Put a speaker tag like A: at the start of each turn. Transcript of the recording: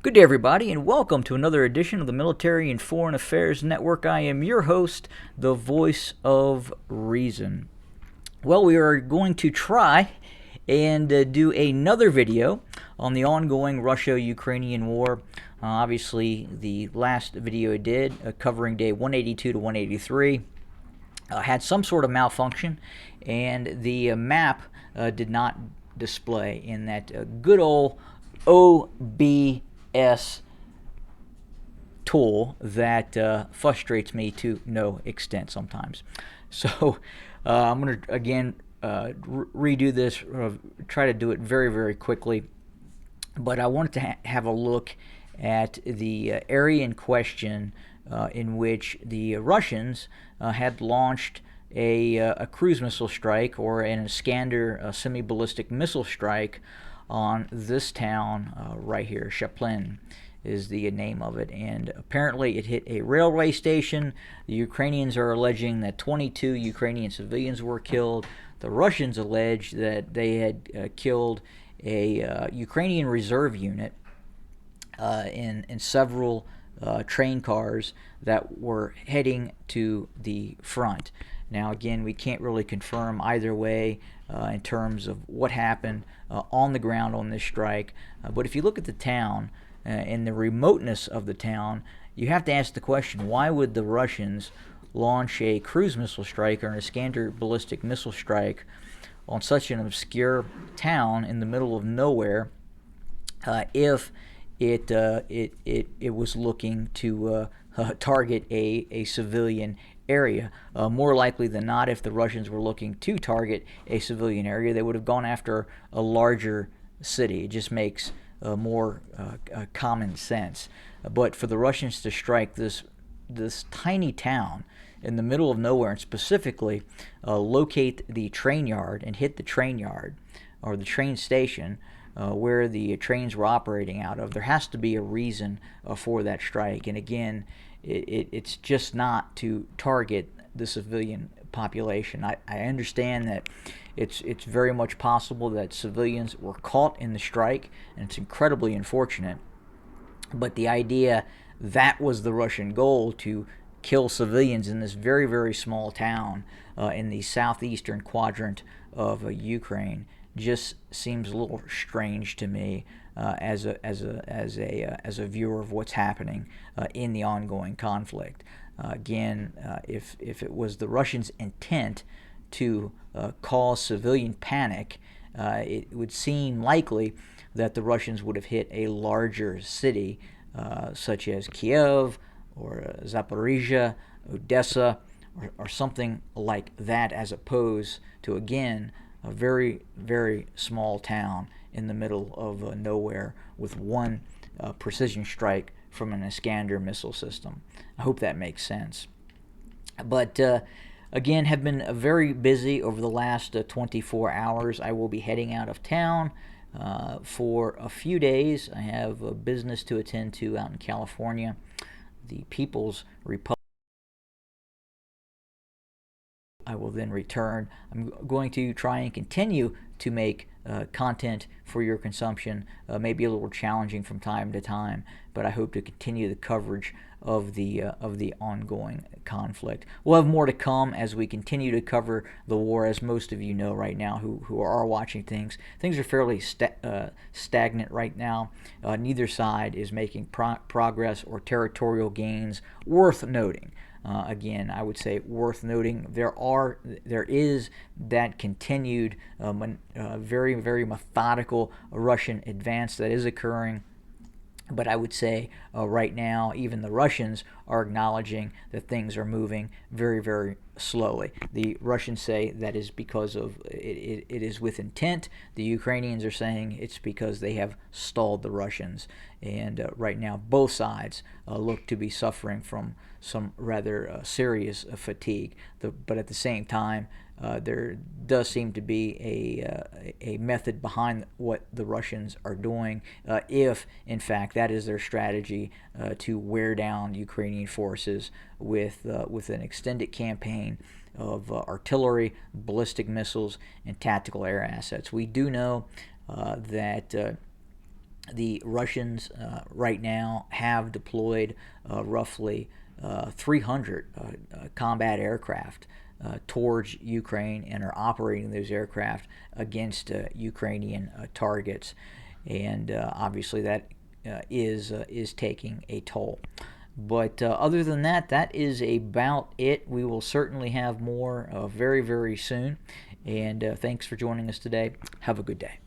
A: Good day, everybody, and welcome to another edition of the Military and Foreign Affairs Network. I am your host, the voice of reason. Well, we are going to try and do another video on the ongoing Russia-Ukrainian war. Obviously, the last video I did, covering day 182 to 183, had some sort of malfunction, and the map did not display in that good old OBS tool that frustrates me to no extent sometimes. So I'm going to again redo this, try to do it very, very quickly. But I wanted to have a look at the area in question in which the Russians had launched a cruise missile strike, or an Iskander semi-ballistic missile strike on this town right here. Chaplin is the name of it, and apparently it hit a railway station. The Ukrainians are alleging that 22 Ukrainian civilians were killed. The Russians allege that they had killed a Ukrainian reserve unit in several train cars that were heading to the front. Now, again, we can't really confirm either way in terms of what happened on the ground on this strike. But if you look at the town and the remoteness of the town, you have to ask the question, why would the Russians launch a cruise missile strike or an Iskander ballistic missile strike on such an obscure town in the middle of nowhere if it was looking to target a civilian area? More likely than not, if the Russians were looking to target a civilian area, they would have gone after a larger city. It just makes more common sense. But for the Russians to strike this tiny town in the middle of nowhere, and specifically locate the train yard and hit the train yard or the train station where the trains were operating out of, there has to be a reason for that strike. And again, it's just not to target the civilian population. I understand that it's very much possible that civilians were caught in the strike, and it's incredibly unfortunate. But the idea that was the Russian goal, to kill civilians in this very, very small town in the southeastern quadrant of Ukraine, just seems a little strange to me as a viewer of what's happening in the ongoing conflict. Again, if it was the Russians' intent to cause civilian panic, it would seem likely that the Russians would have hit a larger city, such as Kiev or Zaporizhia, Odessa, or something like that, as opposed to, again, a very, very small town in the middle of nowhere with one precision strike from an Iskander missile system. I hope that makes sense. But again, have been very busy over the last 24 hours. I will be heading out of town for a few days. I have a business to attend to out in California, the People's Republic. I will then return. I'm going to try and continue to make content for your consumption, maybe a little challenging from time to time, but I hope to continue the coverage of the ongoing conflict. We'll have more to come as we continue to cover the war. As most of you know right now who are watching things are fairly stagnant right now. Neither side is making progress or territorial gains worth noting. Again, I would say worth noting. There is that continued, very, very methodical Russian advance that is occurring. But I would say right now, even the Russians are acknowledging that things are moving very, very slowly. The Russians say that is because of it is with intent. The Ukrainians are saying it's because they have stalled the Russians. And right now, both sides look to be suffering from some rather serious fatigue. But at the same time, there does seem to be a method behind what the Russians are doing, if in fact that is their strategy, to wear down Ukrainian forces with an extended campaign of artillery, ballistic missiles, and tactical air assets. We do know that The Russians right now have deployed roughly 300 combat aircraft towards Ukraine and are operating those aircraft against Ukrainian targets, and obviously that is taking a toll. But other than that, that is about it. We will certainly have more very, very soon. And thanks for joining us today. Have a good day.